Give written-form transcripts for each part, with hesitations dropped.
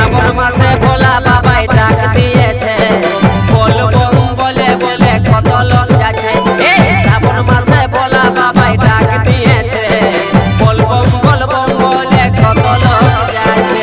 শ্রাবণ মাসে ভোলা বাবাই ডাক দিয়েছে, বল বম বলে বলে কত লোক যাচ্ছে। শ্রাবণ মাসে ভোলা বাবাই ডাক দিয়েছে, বল বম বলে কত লোক যাচ্ছে।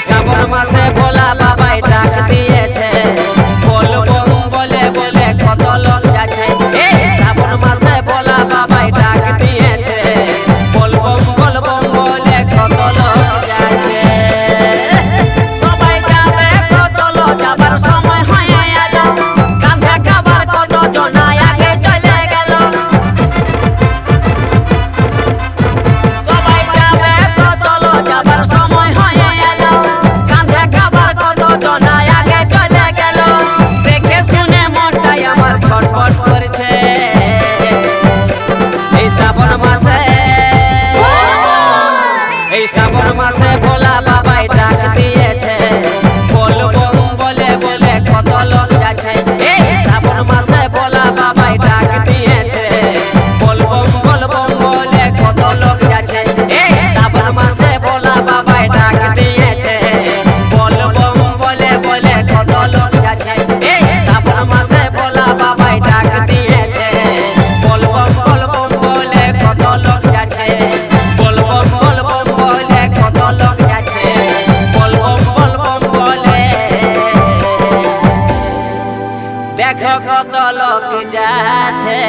শ্রাবণ মাসে ভোলা বাবাই ডাক দিয়েছে, বল বম বলে বলে কত লোক যাচ্ছে। শ্রাবণ মাসে ভোলা বাবাই ডাক দিয়েছে, বল বম বলে কত লোক যাচ্ছে। সবাই যাবে তো চলো, যাবার সময় হয়ে এলো, কাঁধে খাবার কত জনা আগে চলে গেল। সবাই যাবে তো চলো, যাবার সময় হয়ে শ্রাবণ মাসে ভোলা বাবাই ডাক দিয়েছে, বল বম বলে বলে কত লোক যাচ্ছে। শ্রাবণ মাসে ভোলা বাবাই ডাক দিয়েছে, বল বম বলে কত লোক যাচ্ছে। শ্রাবণ মাসে ভোলা বাবাই ডাক দিয়েছে, বল বম বলে বলে কত লোক যাচ্ছে। শ্রাবণ মাসে ভোলা বাবাই ডাক দিয়েছে, বল বম বলে কত লোক যাচ্ছে। বল বম বলে কত লোক যাচ্ছে, বল বম বলে দেখো কত লোক যাচ্ছে।